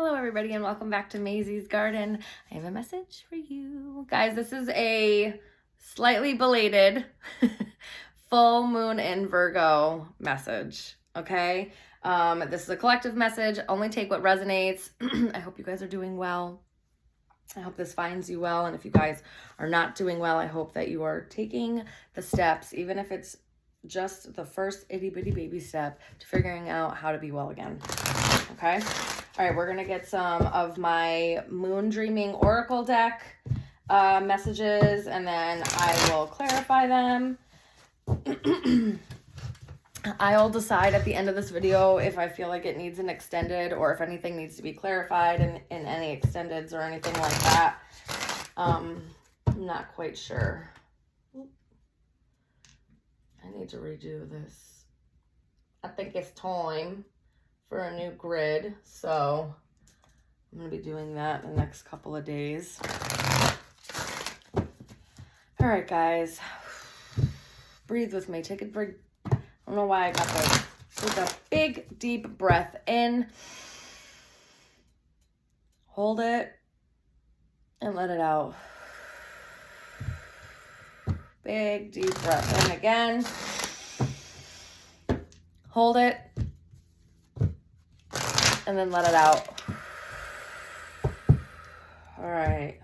Hello everybody and welcome back to Maisie's Garden. I have a message for you. Guys, this is a slightly belated full moon in Virgo message, okay? This is a collective message. Only take what resonates. I hope you guys are doing well. I hope this finds you well. And if you guys are not doing well, I hope that you are taking the steps, even if it's just the first itty bitty baby step to figuring out how to be well again. Okay. All right. We're going to get some of my Moon Dreaming Oracle deck messages, and then I will clarify them. I'll decide at the end of this video if I feel like it needs an extended or if anything needs to be clarified in any extendeds or anything like that. I'm not quite sure. I need to redo this. I think it's time for a new grid, so I'm going to be doing that in the next couple of days. All right, guys. Breathe with me. Take a break. I don't know why I got this. Take a big, deep breath in. Hold it and let it out. Big, deep breath in again. Hold it. And then let it out. All right.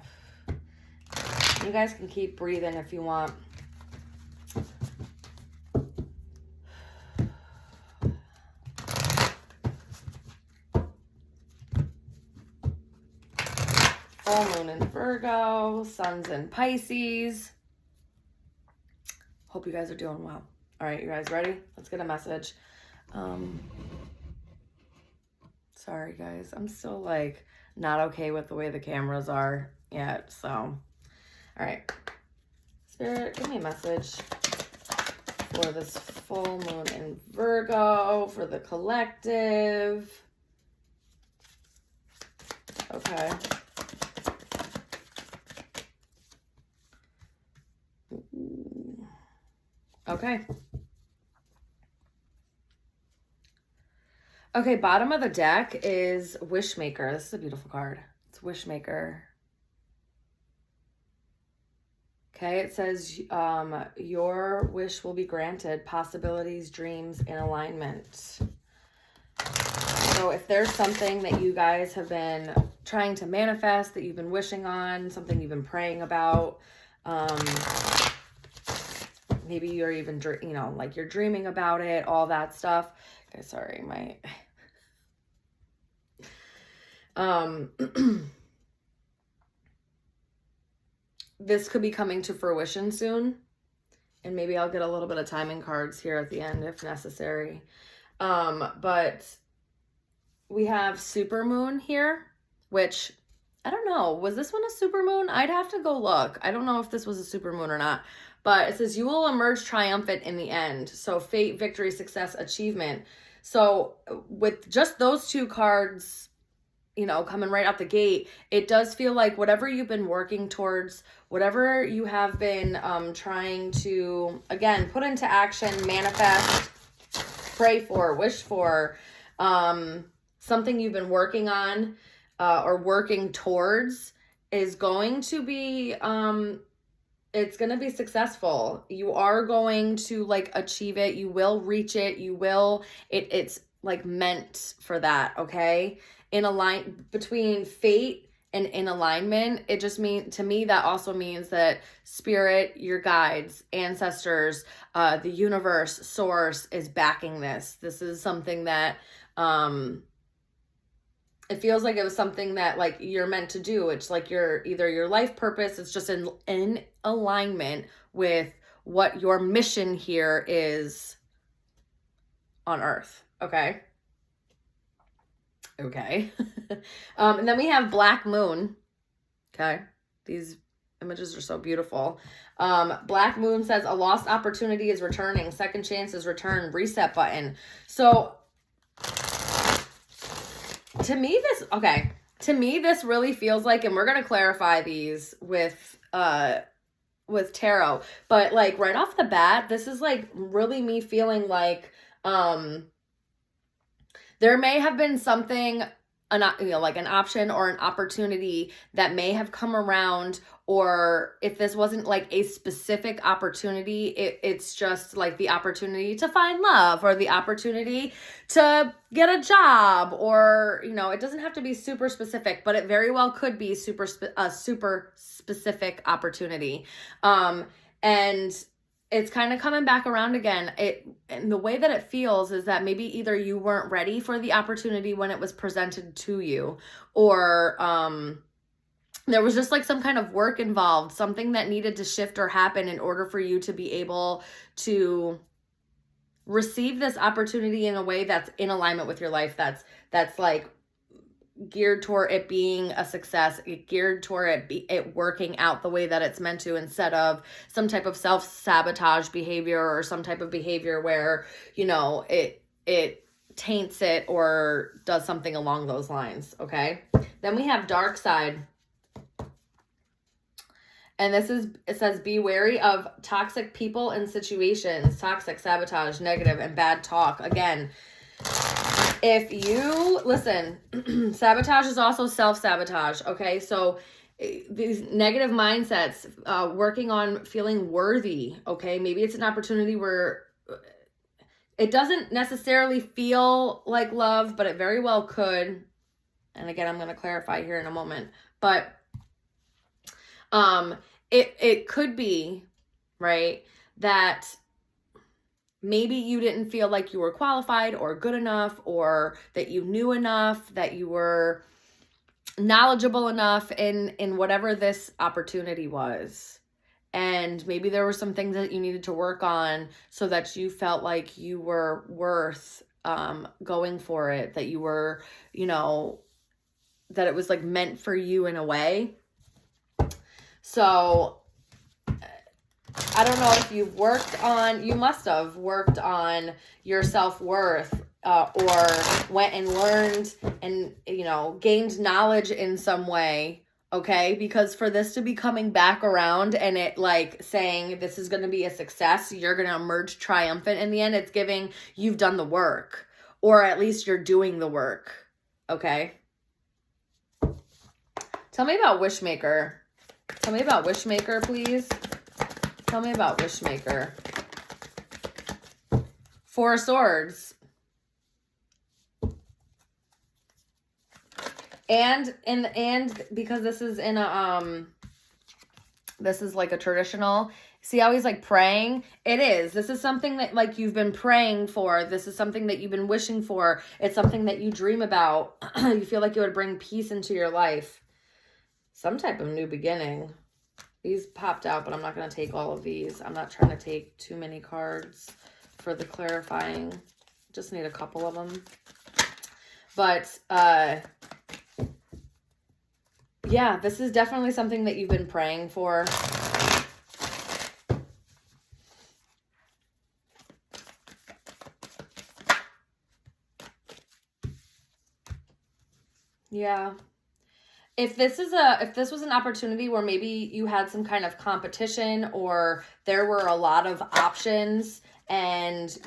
You guys can keep breathing if you want. Full moon in Virgo, sun's in Pisces. Hope you guys are doing well. All right, you guys ready? Let's get a message. Sorry, guys. I'm still, like, not okay with the way the cameras are yet, so. All right. Spirit, give me a message for this full moon in Virgo, for the collective. Okay. Okay. Okay, bottom of the deck is Wishmaker. This is a beautiful card. It's Wishmaker. Okay, it says your wish will be granted. Possibilities, dreams in alignment. So if there's something that you guys have been trying to manifest, that you've been wishing on, something you've been praying about, maybe you're even, like you're dreaming about it, all that stuff. Okay, sorry, this could be coming to fruition soon. And maybe I'll get a little bit of timing cards here at the end if necessary. But we have supermoon here, which I don't know. Was this one a supermoon? I'd have to go look. I don't know if this was a supermoon or not. But it says you will emerge triumphant in the end. So fate, victory, success, achievement. So with just those two cards, coming right out the gate, it does feel like whatever you've been working towards, whatever you have been trying to, again, put into action, manifest, pray for, wish for, something you've been working on or working towards is going to be, it's going to be successful. You are going to achieve it. You will reach it. It's like meant for that. Okay. Between fate and in alignment, it just means, to me, that also means that spirit, your guides, ancestors, the universe, source is backing this. This is something that, it feels like it was something that you're meant to do. It's like either your life purpose, it's just in alignment with what your mission here is on Earth. Okay. Okay. And then we have Black Moon. Okay. These images are so beautiful. Black Moon says a lost opportunity is returning. Second chance is return. Reset button. So to me, this really feels like, and we're going to clarify these with tarot, but right off the bat, this is really me feeling like, there may have been something like an option or an opportunity that may have come around, or if this wasn't like a specific opportunity, it's just like the opportunity to find love or the opportunity to get a job, or, you know, it doesn't have to be super specific, but it very well could be a super specific opportunity. And it's kind of coming back around again. And the way that it feels is that maybe either you weren't ready for the opportunity when it was presented to you, or there was just like some kind of work involved, something that needed to shift or happen in order for you to be able to receive this opportunity in a way that's in alignment with your life, that's like geared toward it being a success, geared toward it working out the way that it's meant to, instead of some type of self-sabotage behavior or some type of behavior where, you know, it taints it or does something along those lines. Okay. Then we have dark side. And it says, be wary of toxic people and situations, toxic, sabotage, negative, and bad talk. Again, if you listen, sabotage is also self-sabotage. Okay. So these negative mindsets, working on feeling worthy. Okay. Maybe it's an opportunity where it doesn't necessarily feel like love, but it very well could. And again, I'm going to clarify here in a moment, but it could be, right, that maybe you didn't feel like you were qualified or good enough, or that you knew enough, that you were knowledgeable enough in whatever this opportunity was. And maybe there were some things that you needed to work on so that you felt like you were worth going for it, that you were, you know, that it was like meant for you in a way. So I don't know if you must have worked on your self-worth, or went and learned and, you know, gained knowledge in some way. Okay. Because for this to be coming back around and it like saying this is going to be a success, you're going to emerge triumphant in the end, it's giving you've done the work, or at least you're doing the work. Okay. Tell me about Wishmaker. Tell me about Wishmaker, please. Tell me about Wishmaker. Four of Swords. And because this is in a this is like a traditional, see how he's like praying? It is. This is something that like you've been praying for. This is something that you've been wishing for. It's something that you dream about. You feel like it would bring peace into your life. Some type of new beginning. These popped out, but I'm not going to take all of these. I'm not trying to take too many cards for the clarifying. Just need a couple of them. But, yeah, this is definitely something that you've been praying for. Yeah. If this was an opportunity where maybe you had some kind of competition, or there were a lot of options and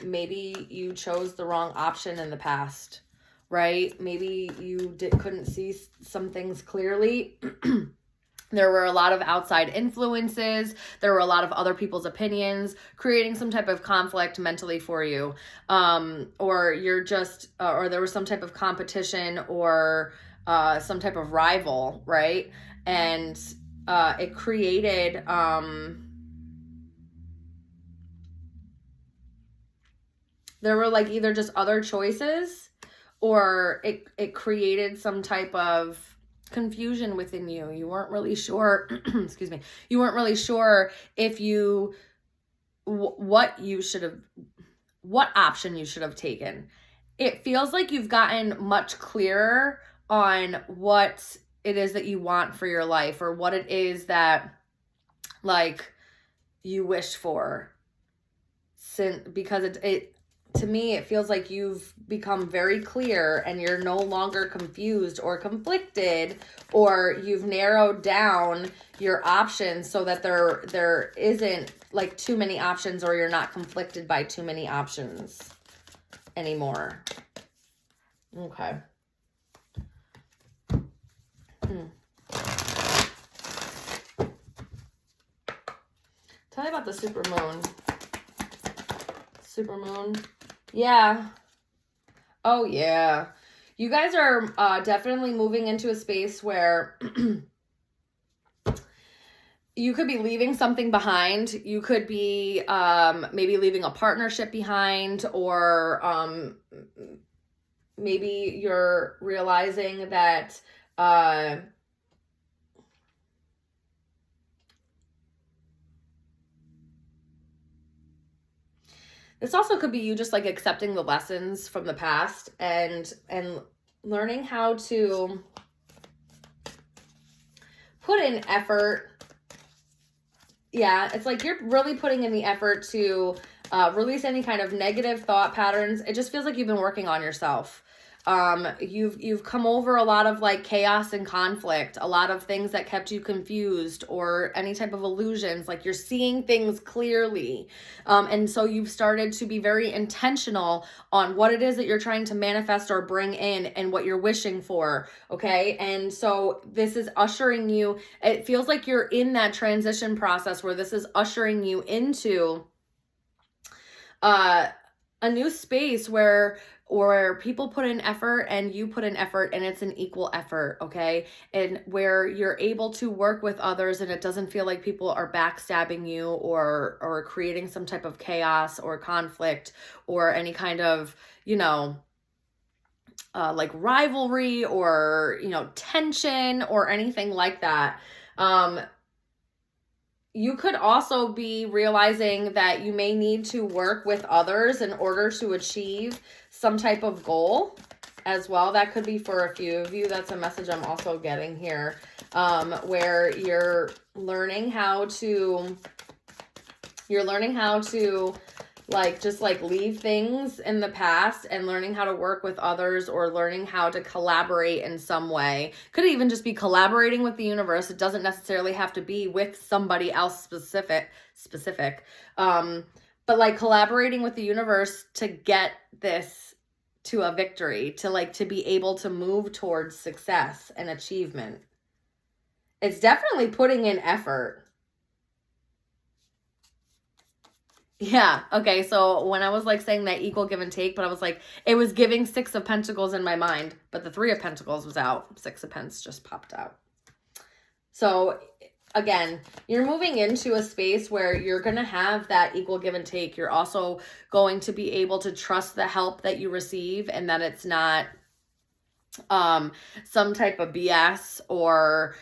maybe you chose the wrong option in the past, right? Maybe you couldn't see some things clearly. There were a lot of outside influences. There were a lot of other people's opinions creating some type of conflict mentally for you. Or you're just, or there was some type of competition, or some type of rival, right? And it created there were like either just other choices, or it created some type of confusion within you. You weren't really sure, excuse me, you weren't really sure if what option you should have taken. It feels like you've gotten much clearer on what it is that you want for your life, or what it is that like you wish for. Because it to me, it feels like you've become very clear and you're no longer confused or conflicted, or you've narrowed down your options so that there isn't like too many options, or you're not conflicted by too many options anymore. Okay. the super moon? Super moon. Yeah. Oh, yeah. You guys are definitely moving into a space where you could be leaving something behind. You could be maybe leaving a partnership behind, or maybe you're realizing that this also could be you just like accepting the lessons from the past and learning how to put in effort. Yeah, it's like you're really putting in the effort to release any kind of negative thought patterns. It just feels like you've been working on yourself. You've come over a lot of like chaos and conflict, a lot of things that kept you confused, or any type of illusions. Like you're seeing things clearly. And so you've started to be very intentional on what it is that you're trying to manifest or bring in and what you're wishing for. Okay. And so this is ushering you, it feels like you're in that transition process where this is ushering you into a new space where people put in effort and you put in effort and it's an equal effort, okay? And where you're able to work with others and it doesn't feel like people are backstabbing you or creating some type of chaos or conflict or any kind of, like rivalry or, tension or anything like that. You could also be realizing that you may need to work with others in order to achieve some type of goal as well. That could be for a few of you. That's a message I'm also getting here, where you're learning how to just leave things in the past and learning how to work with others or learning how to collaborate in some way. Could even just be collaborating with the universe. It doesn't necessarily have to be with somebody else specific. But like collaborating with the universe to get this to a victory, to be able to move towards success and achievement. It's definitely putting in effort. Yeah. Okay. So when I was saying that equal give and take, but I was it was giving 6 of Pentacles in my mind, but the 3 of Pentacles was out. 6 of Pentacles just popped out. So again, you're moving into a space where you're going to have that equal give and take. You're also going to be able to trust the help that you receive and that it's not some type of BS or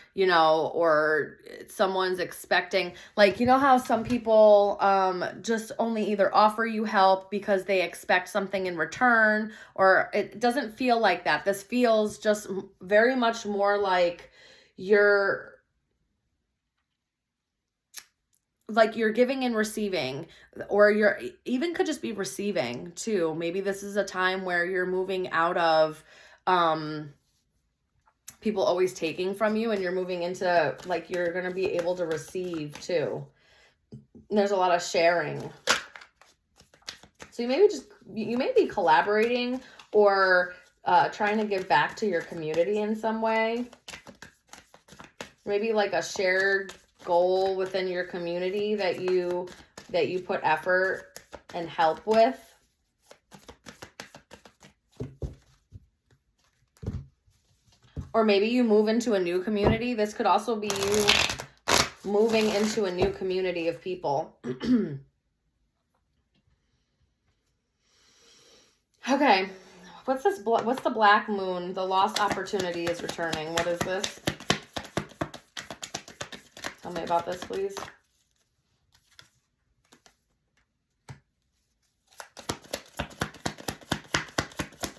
someone's expecting, how some people just only either offer you help because they expect something in return, or it doesn't feel like that. This feels just very much more like you're giving and receiving, or you're even could just be receiving too. Maybe this is a time where you're moving out of people always taking from you and you're moving into you're going to be able to receive too. And there's a lot of sharing. So you may be collaborating or trying to give back to your community in some way. Maybe a shared goal within your community that you put effort and help with. Or maybe you move into a new community. This could also be you moving into a new community of people. Okay. What's this? What's the black moon? The lost opportunity is returning. What is this? Tell me about this, please.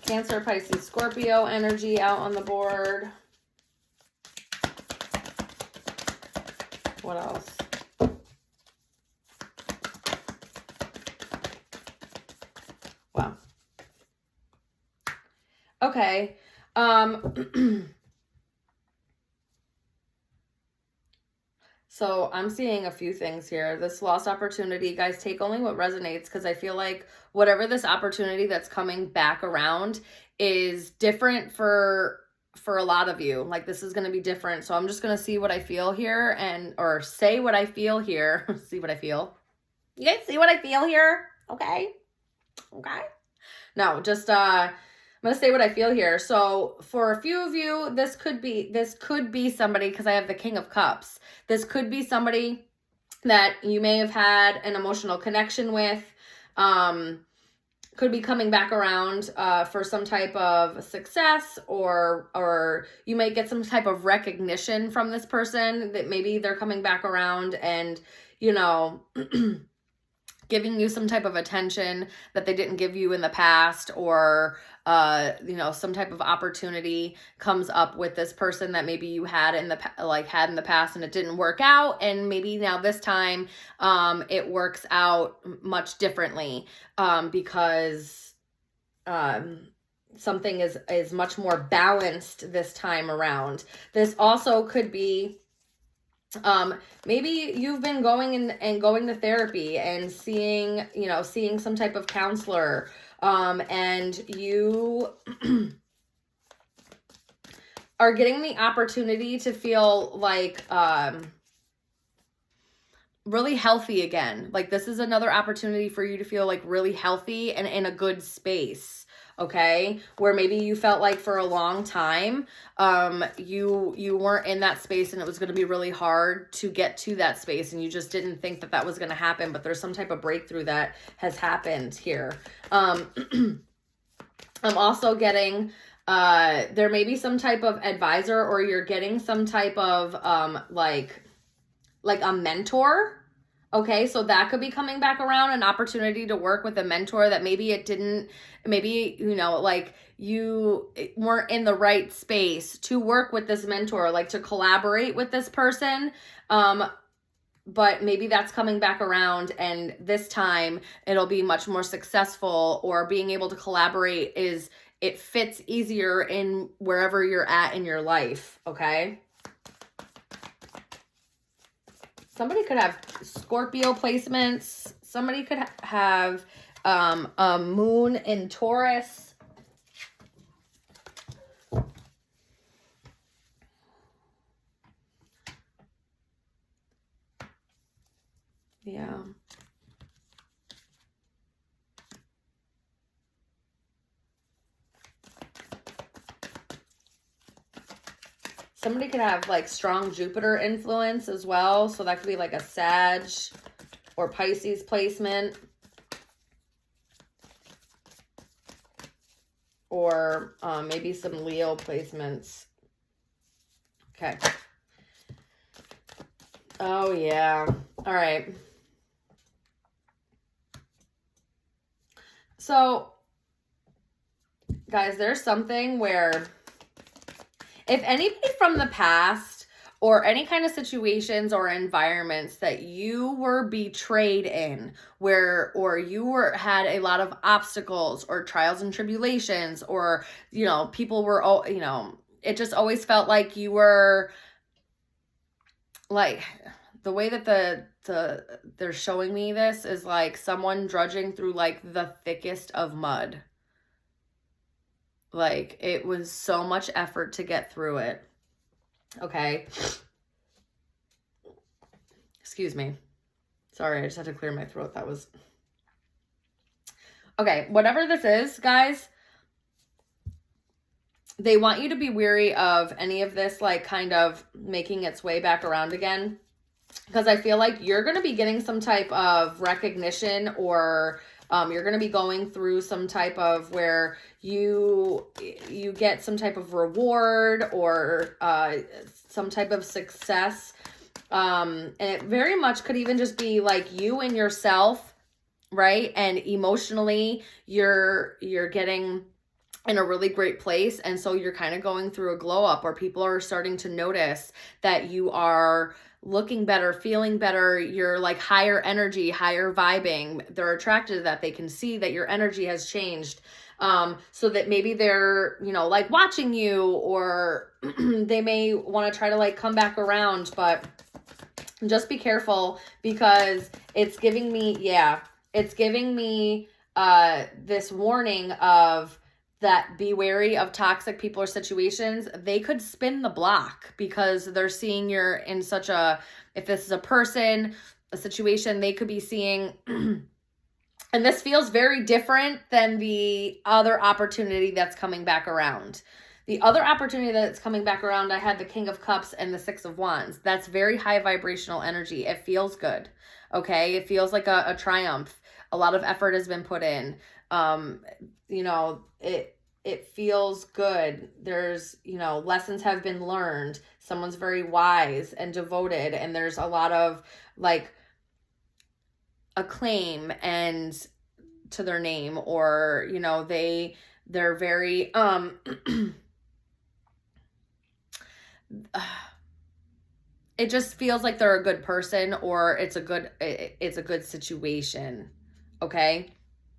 Cancer, Pisces, Scorpio energy out on the board. What else? Wow. Okay. So I'm seeing a few things here. This lost opportunity, guys, take only what resonates, because I feel like whatever this opportunity that's coming back around is different for a lot of you. This is going to be different. So I'm just going to see what I feel here or say what I feel here. See what I feel. You guys see what I feel here? Okay. No, just I'm gonna say what I feel here. So for a few of you, this could be somebody, because I have the King of Cups. This could be somebody that you may have had an emotional connection with. Could be coming back around for some type of success, or you might get some type of recognition from this person, that maybe they're coming back around and, you know, giving you some type of attention that they didn't give you in the past, or you know, some type of opportunity comes up with this person that maybe you had in the past and it didn't work out, and maybe now this time it works out much differently, because something is much more balanced this time around. This also could be maybe you've been going to therapy and seeing some type of counselor, and you are getting the opportunity to feel like really healthy again. Like, this is another opportunity for you to feel like really healthy and in a good space. Okay, where maybe you felt like for a long time you weren't in that space, and it was going to be really hard to get to that space, and you just didn't think that was going to happen, but there's some type of breakthrough that has happened here. I'm also getting there may be some type of advisor, or you're getting some type of like a mentor. Okay, so that could be coming back around, an opportunity to work with a mentor that maybe you know, like you weren't in the right space to work with this mentor, like to collaborate with this person. But maybe that's coming back around, and this time it'll be much more successful, or being able to collaborate it fits easier in wherever you're at in your life. Okay. Somebody could have Scorpio placements. Somebody could have a moon in Taurus. Yeah. Somebody could have like strong Jupiter influence as well. So that could be like a Sag or Pisces placement. Or maybe some Leo placements. Okay. Oh, yeah. All right. So, guys, there's something where if anybody from the past, or any kind of situations or environments that you were betrayed in, or you had a lot of obstacles or trials and tribulations, or, you know, people were, you know, it just always felt like you were, like, the way that they're showing me this is like someone drudging through like the thickest of mud. Like, it was so much effort to get through it. Okay. Excuse me. Sorry, I just had to clear my throat. That was... Okay, whatever this is, guys, they want you to be wary of any of this, like, kind of making its way back around again. Because I feel like you're going to be getting some type of recognition, or you're going to be going through some type of where you get some type of reward, or some type of success. And it very much could even just be like you and yourself, right? And emotionally, you're getting in a really great place. And so you're kind of going through a glow up, or people are starting to notice that you are looking better, feeling better. You're like higher energy, higher vibing. They're attracted to that. They can see that your energy has changed. So that maybe they're, you know, like watching you, or they may want to try to like come back around, but just be careful, because it's giving me, this warning of that be wary of toxic people or situations. They could spin the block, because they're seeing you're in such a, if this is a person, a situation they could be seeing. And this feels very different than the other opportunity that's coming back around. The other opportunity that's coming back around, I had the King of Cups and the Six of Wands. That's very high vibrational energy. It feels good. Okay. It feels like a triumph. A lot of effort has been put in. You know, it feels good. There's, you know, lessons have been learned. Someone's very wise and devoted, and there's a lot of like acclaim and to their name, or, you know, they're very it just feels like they're a good person, or it's a good situation. Okay.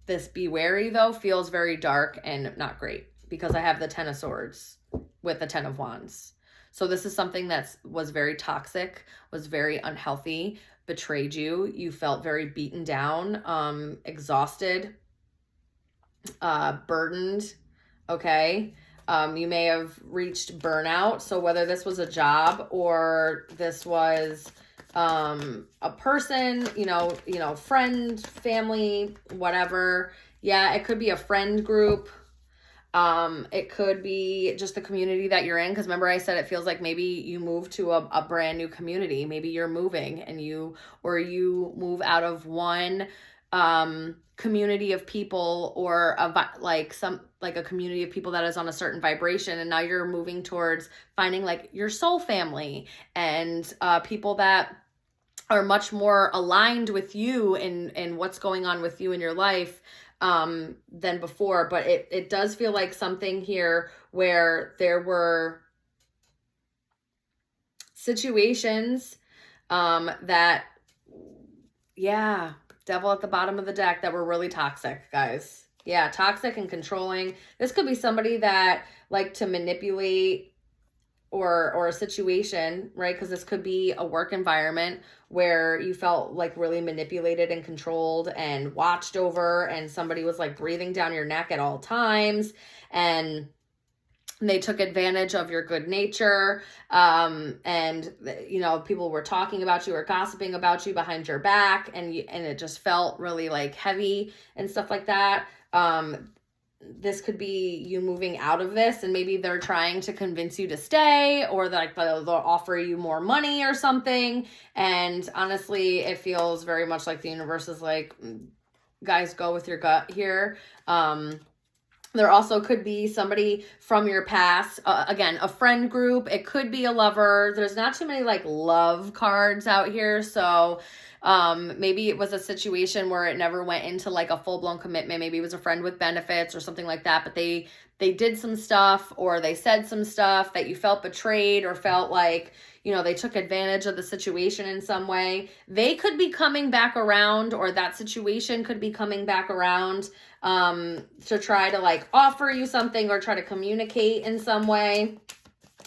This be wary though feels very dark and not great, because I have the 10 of Swords with the 10 of Wands. So this is something that was very toxic, was very unhealthy, betrayed you. You felt very beaten down, exhausted, burdened. Okay. You may have reached burnout. So whether this was a job or this was a person, you know, friend, family, whatever. Yeah, it could be a friend group. It could be just the community that you're in. Because remember I said it feels like maybe you move to a brand new community. Maybe you're moving and you move out of one community of people, or a community of people that is on a certain vibration, and now you're moving towards finding like your soul family and people that are much more aligned with you and what's going on with you in your life than before. But it does feel like something here where there were situations that, yeah, Devil at the bottom of the deck, that were really toxic, guys. Yeah, toxic and controlling. This could be somebody that liked to manipulate or a situation, right? Because this could be a work environment where you felt like really manipulated and controlled and watched over, and somebody was like breathing down your neck at all times, and they took advantage of your good nature. And you know, people were talking about you or gossiping about you behind your back, and it just felt really like heavy and stuff like that. This could be you moving out of this, and maybe they're trying to convince you to stay, or like they'll offer you more money or something. And honestly, it feels very much like the universe is like, guys, go with your gut here. There also could be somebody from your past, again, a friend group. It could be a lover. There's not too many like love cards out here. So maybe it was a situation where it never went into like a full-blown commitment. Maybe it was a friend with benefits or something like that, but they did some stuff, or they said some stuff that you felt betrayed, or felt like, you know, they took advantage of the situation in some way. They could be coming back around, or that situation could be coming back around to try to like offer you something, or try to communicate in some way,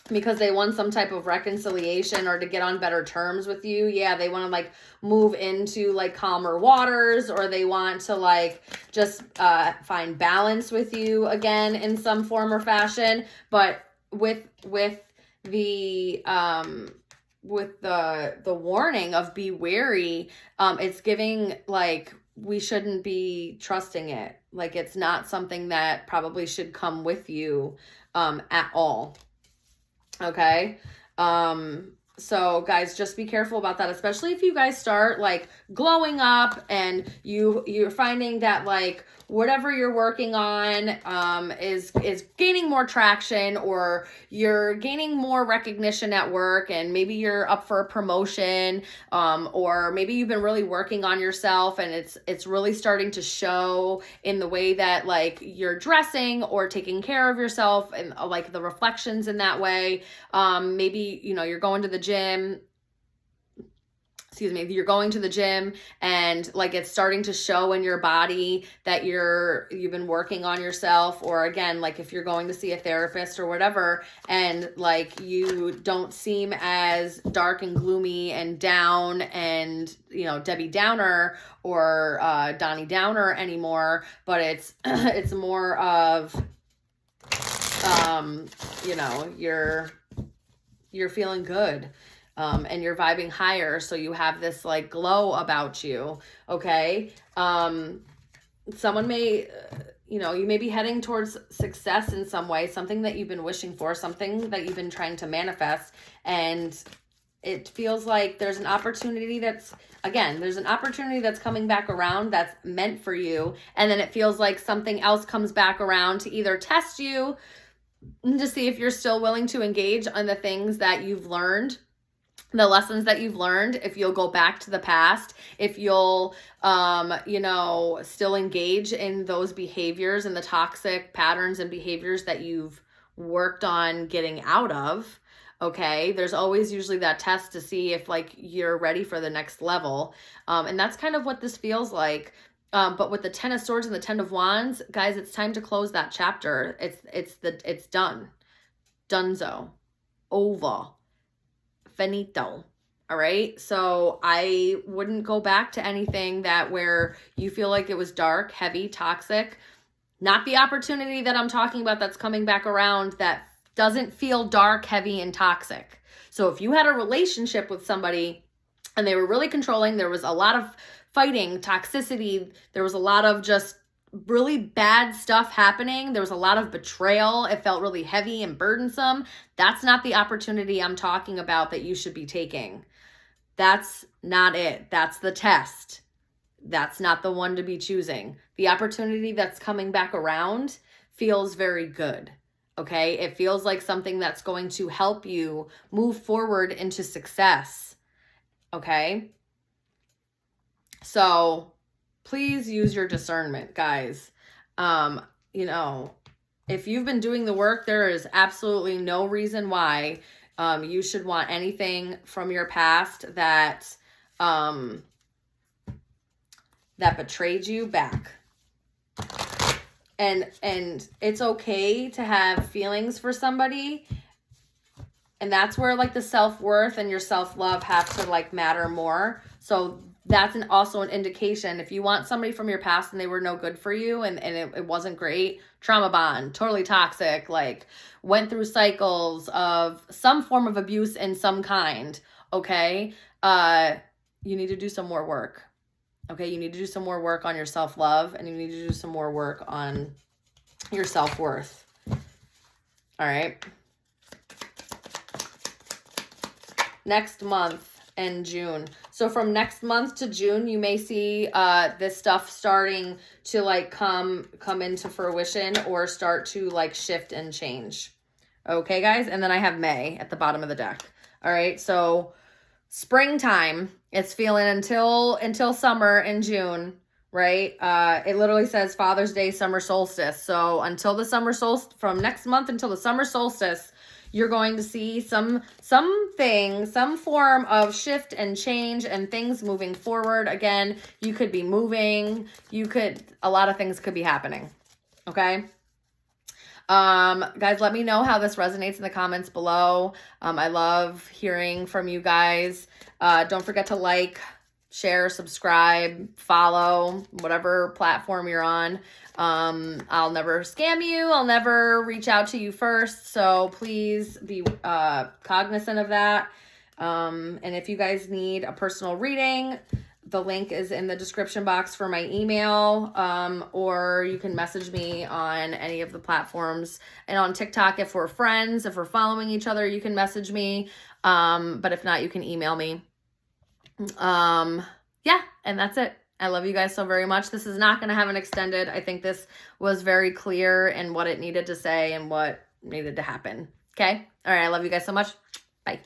because they want some type of reconciliation or to get on better terms with you. Yeah, they want to like move into like calmer waters, or they want to like just find balance with you again in some form or fashion. But with the warning of be wary, it's giving like we shouldn't be trusting it. Like it's not something that probably should come with you at all. Okay. So guys, just be careful about that, especially if you guys start like glowing up and you're finding that like whatever you're working on is gaining more traction, or you're gaining more recognition at work, and maybe you're up for a promotion, or maybe you've been really working on yourself, and it's really starting to show in the way that like you're dressing or taking care of yourself, and like the reflections in that way. Maybe, you know, you're going to the gym. You're going to the gym, and like it's starting to show in your body that you've been working on yourself. Or again, like if you're going to see a therapist or whatever, and like you don't seem as dark and gloomy and down and, you know, Debbie Downer or Donnie Downer anymore, but it's more of you know, you're feeling good. and you're vibing higher. So you have this like glow about you. Okay. Someone may, you may be heading towards success in some way, something that you've been wishing for, something that you've been trying to manifest. And it feels like there's an opportunity that's coming back around that's meant for you. And then it feels like something else comes back around to either test you to see if you're still willing to engage on the things that you've learned, the lessons that you've learned, if you'll go back to the past, if you'll, still engage in those behaviors and the toxic patterns and behaviors that you've worked on getting out of. Okay. There's always usually that test to see if like you're ready for the next level. And that's kind of what this feels like. But with the 10 of Swords and the 10 of Wands, guys, it's time to close that chapter. It's done. Dunzo. Over. Finito. All right. So I wouldn't go back to anything where you feel like it was dark, heavy, toxic. Not the opportunity that I'm talking about that's coming back around that doesn't feel dark, heavy, and toxic. So if you had a relationship with somebody and they were really controlling, there was a lot of fighting, toxicity, there was a lot of just really bad stuff happening, there was a lot of betrayal, it felt really heavy and burdensome, that's not the opportunity I'm talking about that you should be taking. That's not it. That's the test. That's not the one to be choosing. The opportunity that's coming back around feels very good. Okay, it feels like something that's going to help you move forward into success. Okay, so please use your discernment, guys. If you've been doing the work, there is absolutely no reason why you should want anything from your past that betrayed you back. And it's okay to have feelings for somebody. And that's where like the self-worth and your self-love have to like matter more. So that's also an indication. If you want somebody from your past and they were no good for you and it wasn't great, trauma bond, totally toxic, like went through cycles of some form of abuse in some kind, okay? You need to do some more work. Okay, you need to do some more work on your self-love and you need to do some more work on your self-worth. All right. Next month and June. So from next month to June, you may see this stuff starting to like come into fruition or start to like shift and change. Okay, guys? And then I have May at the bottom of the deck. All right, so springtime, it's feeling until summer in June, right? It literally says Father's Day, summer solstice. So until the summer solstice, from next month until the summer solstice, you're going to see some form of shift and change and things moving forward. Again, you could be moving, a lot of things could be happening. Okay. Guys, let me know how this resonates in the comments below. I love hearing from you guys. Don't forget to like, share, subscribe, follow, whatever platform you're on. I'll never scam you. I'll never reach out to you first. So please be cognizant of that. And if you guys need a personal reading, the link is in the description box for my email, or you can message me on any of the platforms. And on TikTok, if we're friends, if we're following each other, you can message me. But if not, you can email me. Yeah, and that's it. I love you guys so very much. This is not going to have an extended. I think this was very clear in what it needed to say and what needed to happen. Okay? All right, I love you guys so much. Bye.